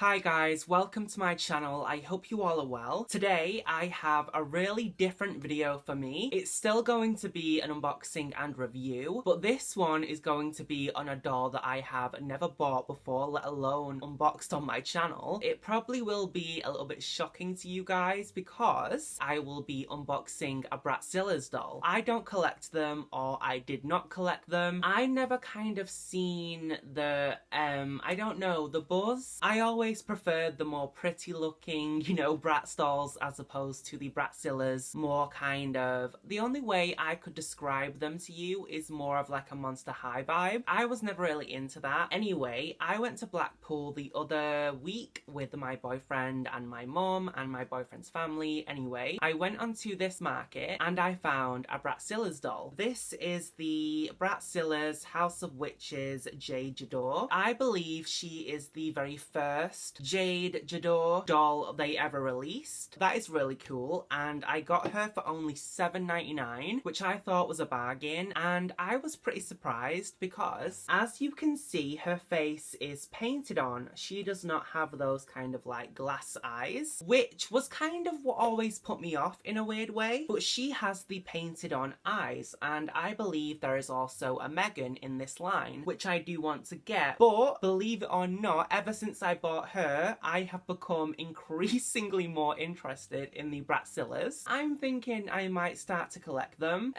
Hi guys, welcome to my channel. I hope you all are well. Today I have a really different video for me. It's still going to be an unboxing and review, but this one is going to be on a doll that I have never bought before, let alone unboxed on my channel. It probably will be a little bit shocking to you guys because I will be unboxing a Bratzillaz doll. I don't collect them, or I did not collect them. I never kind of seen the, I don't know, the buzz. I always preferred the more pretty looking, Bratz dolls as opposed to the Bratzillaz. More kind of, the only way I could describe them to you is more of like a Monster High vibe. I was never really into that. Anyway, I went to Blackpool the other week with my boyfriend and my mum and my boyfriend's family. Anyway, I went onto this market and I found a Bratzillaz doll. This is the Bratzillaz House of Witches Jade J'Adore. I believe she is the very first Jade J'Adore doll they ever released. That is really cool, and I got her for only $7.99, which I thought was a bargain, and I was pretty surprised because, as you can see, her face is painted on. She does not have those kind of like glass eyes, which was kind of what always put me off in a weird way, but she has the painted on eyes, and I believe there is also a Megan in this line, which I do want to get, but believe it or not, ever since I bought her, I have become increasingly more interested in the Bratzillaz. I'm thinking I might start to collect them.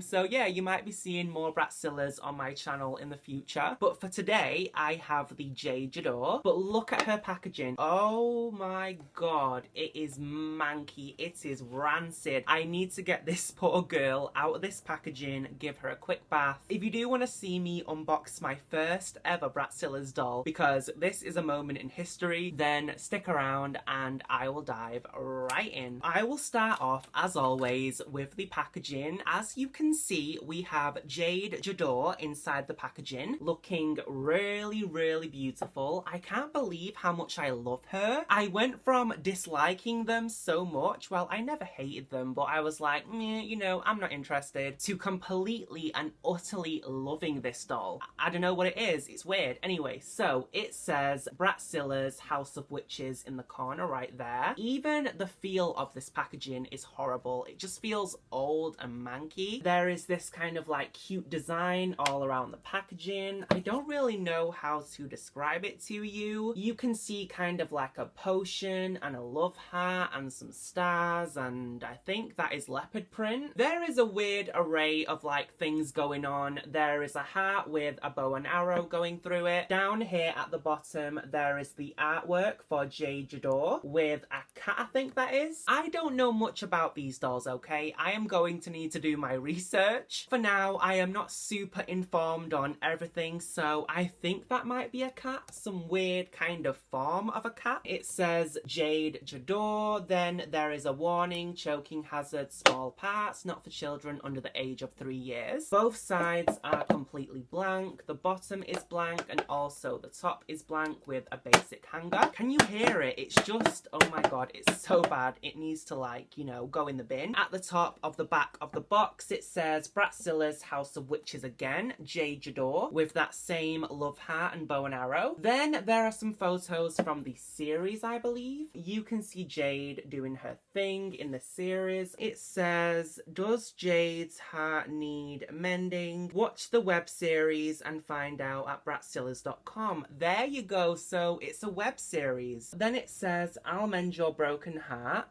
So yeah, you might be seeing more Bratzillaz on my channel in the future. But for today, I have the Jade J'Adore. But look at her packaging. Oh my god, it is manky. It is rancid. I need to get this poor girl out of this packaging, give her a quick bath. If you do want to see me unbox my first ever Bratzillaz doll, because this is a moment in history, then stick around and I will dive right in. I will start off, as always, with the packaging. As you can see, we have Jade J'Adore inside the packaging, looking really, really beautiful. I can't believe how much I love her. I went from disliking them so much, well, I never hated them, but I was like, I'm not interested, to completely and utterly loving this doll. I don't know what it is, it's weird. Anyway, so it says Bratzillaz House of Witches in the corner right there. Even the feel of this packaging is horrible. It just feels old and manky. There is this kind of like cute design all around the packaging. I don't really know how to describe it to you. You can see kind of like a potion and a love heart and some stars, and I think that is leopard print. There is a weird array of like things going on. There is a heart with a bow and arrow going through it. Down here at the bottom there is the artwork for Jade J'Adore with a cat, I think that is. I don't know much about these dolls, okay? I am going to need to do my research. For now, I am not super informed on everything, so I think that might be a cat. Some weird kind of form of a cat. It says Jade J'Adore, then there is a warning, choking hazard, small parts, not for children under the age of 3 years. Both sides are completely blank. The bottom is blank and also the top is blank with a basic hanger. Can you hear it? It's just, oh my god, it's so bad. It needs to like, go in the bin. At the top of the back of the box, it says Bratzillaz House of Witches again, Jade J'Adore, with that same love heart and bow and arrow. Then there are some photos from the series, I believe. You can see Jade doing her thing in the series. It says, does Jade's heart need mending? Watch the web series and find out at Bratzillaz.com. There you go. So it's a web series. Then it says, I'll mend your broken heart.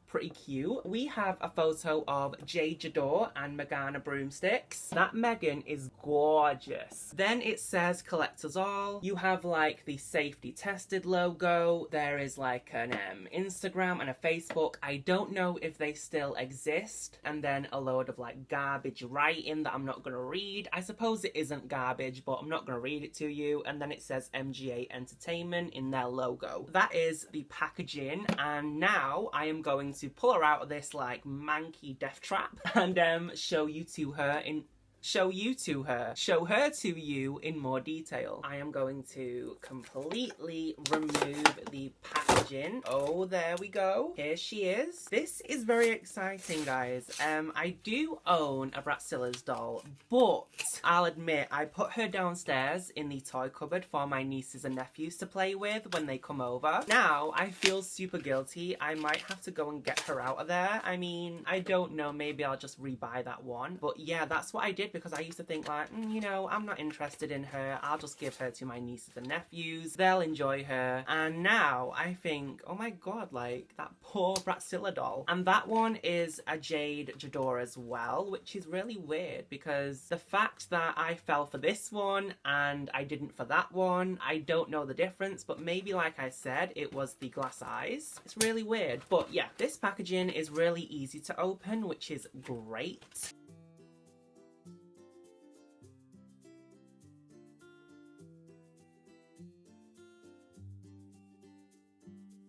Pretty cute. We have a photo of Jade J'Adore and Megan broomsticks. That Megan is gorgeous. Then it says collect us all. You have like the safety tested logo. There is like an Instagram and a Facebook. I don't know if they still exist. And then a load of like garbage writing that I'm not gonna read. I suppose it isn't garbage, but I'm not gonna read it to you. And then it says MGA Entertainment in their logo. That is the packaging, and now I am going to pull her out of this like manky death trap and show you to her in show you to her, show her to you in more detail. I am going to completely remove the packaging. Oh, there we go. Here she is. This is very exciting, guys. I do own a Bratzillaz doll, but I'll admit I put her downstairs in the toy cupboard for my nieces and nephews to play with when they come over. Now I feel super guilty. I might have to go and get her out of there. I mean, I don't know, maybe I'll just rebuy that one. But yeah, that's what I did because I used to think like, you know, I'm not interested in her. I'll just give her to my nieces and nephews. They'll enjoy her. And now I think, oh my god, like that poor Bratzillaz doll. And that one is a Jade J'Adore as well, which is really weird because the fact that I fell for this one and I didn't for that one, I don't know the difference, but maybe like I said, it was the glass eyes. It's really weird. But yeah, this packaging is really easy to open, which is great.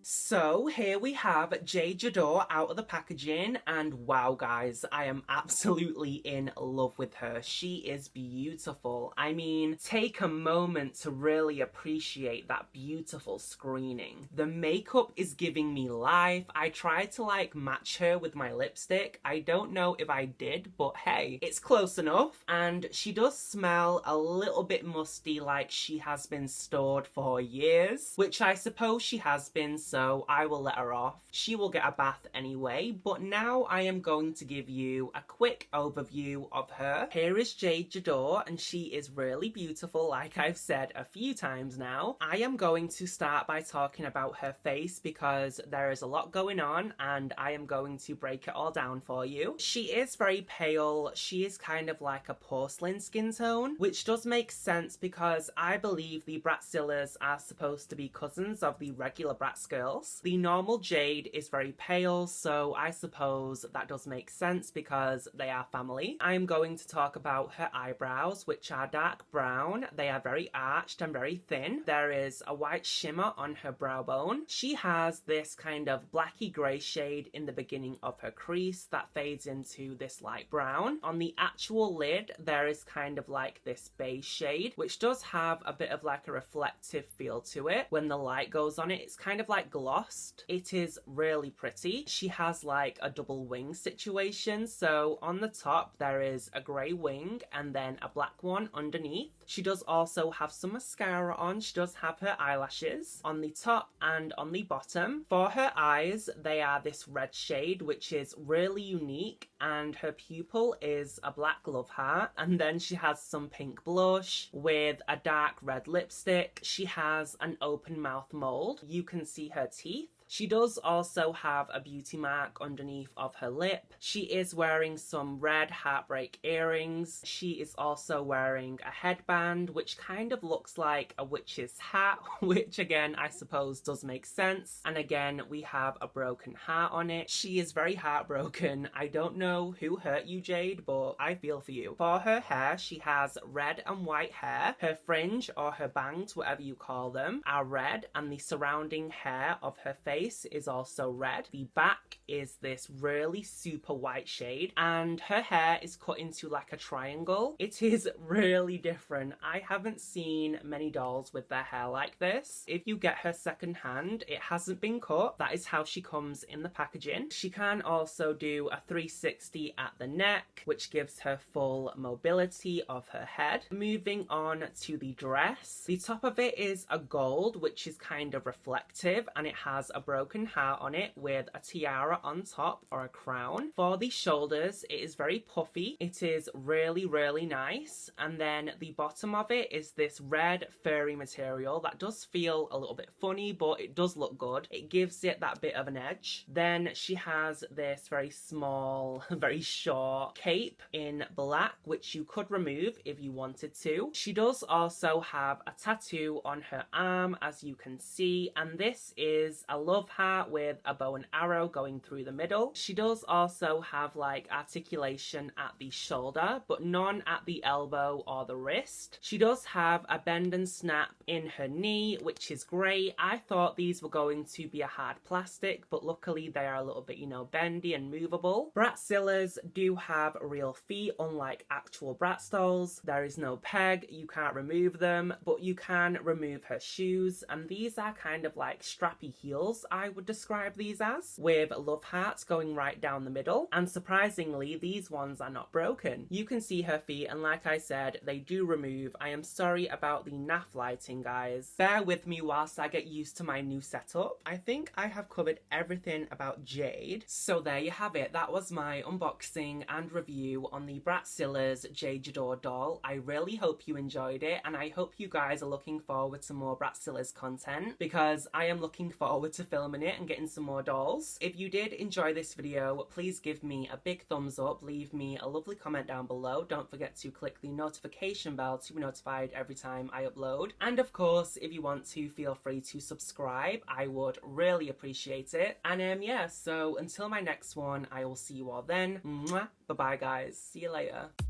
So here we have Jade J'Adore out of the packaging, and wow guys, I am absolutely in love with her. She is beautiful. I mean, take a moment to really appreciate that beautiful screening. The makeup is giving me life. I tried to like match her with my lipstick. I don't know if I did, but hey, it's close enough. And she does smell a little bit musty, like she has been stored for years, which I suppose she has been, so I will let her off. She will get a bath anyway, but now I am going to give you a quick overview of her. Here is Jade J'Adore, and she is really beautiful, like I've said a few times now. I am going to start by talking about her face because there is a lot going on and I am going to break it all down for you. She is very pale. She is kind of like a porcelain skin tone, which does make sense because I believe the Bratzillaz are supposed to be cousins of the regular Bratz girls. The normal Jade is very pale, so I suppose that does make sense because they are family. I'm going to talk about her eyebrows, which are dark brown. They are very arched and very thin. There is a white shimmer on her brow bone. She has this kind of blacky grey shade in the beginning of her crease that fades into this light brown. On the actual lid, there is kind of like this beige shade, which does have a bit of like a reflective feel to it. When the light goes on it, it's kind of like glossed. It is really pretty. She has like a double wing situation, so on the top there is a grey wing and then a black one underneath. She does also have some mascara on. She does have her eyelashes on the top and on the bottom. For her eyes, they are this red shade, which is really unique, and her pupil is a black love heart. And then she has some pink blush with a dark red lipstick. She has an open mouth mold. You can see her teeth. She does also have a beauty mark underneath of her lip. She is wearing some red heartbreak earrings. She is also wearing a headband, which kind of looks like a witch's hat, which again, I suppose does make sense. And again, we have a broken heart on it. She is very heartbroken. I don't know who hurt you, Jade, but I feel for you. For her hair, she has red and white hair. Her fringe or her bangs, whatever you call them, are red, and the surrounding hair of her face is also red. The back is this really super white shade, and her hair is cut into like a triangle. It is really different. I haven't seen many dolls with their hair like this. If you get her second hand, it hasn't been cut. That is how she comes in the packaging. She can also do a 360 at the neck, which gives her full mobility of her head. Moving on to the dress. The top of it is a gold, which is kind of reflective, and it has a broken heart on it with a tiara on top or a crown. For the shoulders, it is very puffy. It is really, really nice. And then the bottom of it is this red furry material that does feel a little bit funny, but it does look good. It gives it that bit of an edge. Then she has this very small, very short cape in black, which you could remove if you wanted to. She does also have a tattoo on her arm, as you can see, and this is a love love heart with a bow and arrow going through the middle. She does also have like articulation at the shoulder, but none at the elbow or the wrist. She does have a bend and snap in her knee, which is great. I thought these were going to be a hard plastic, but luckily they are a little bit, you know, bendy and movable. Bratzillaz do have real feet, unlike actual Bratz dolls. There is no peg, you can't remove them, but you can remove her shoes, and these are kind of like strappy heels, I would describe these as, with love hearts going right down the middle, and surprisingly these ones are not broken. You can see her feet, and like I said, they do remove. I am sorry about the naff lighting, guys. Bear with me whilst I get used to my new setup. I think I have covered everything about Jade. So there you have it. That was my unboxing and review on the Bratzillaz Jade J'Adore doll. I really hope you enjoyed it, and I hope you guys are looking forward to more Bratzillaz content, because I am looking forward to filming it and getting some more dolls. If you did enjoy this video, please give me a big thumbs up, leave me a lovely comment down below. Don't forget to click the notification bell to be notified every time I upload. And of course, if you want to, feel free to subscribe. I would really appreciate it. And yeah, so until my next one, I will see you all then. Mwah. Bye bye guys. See you later.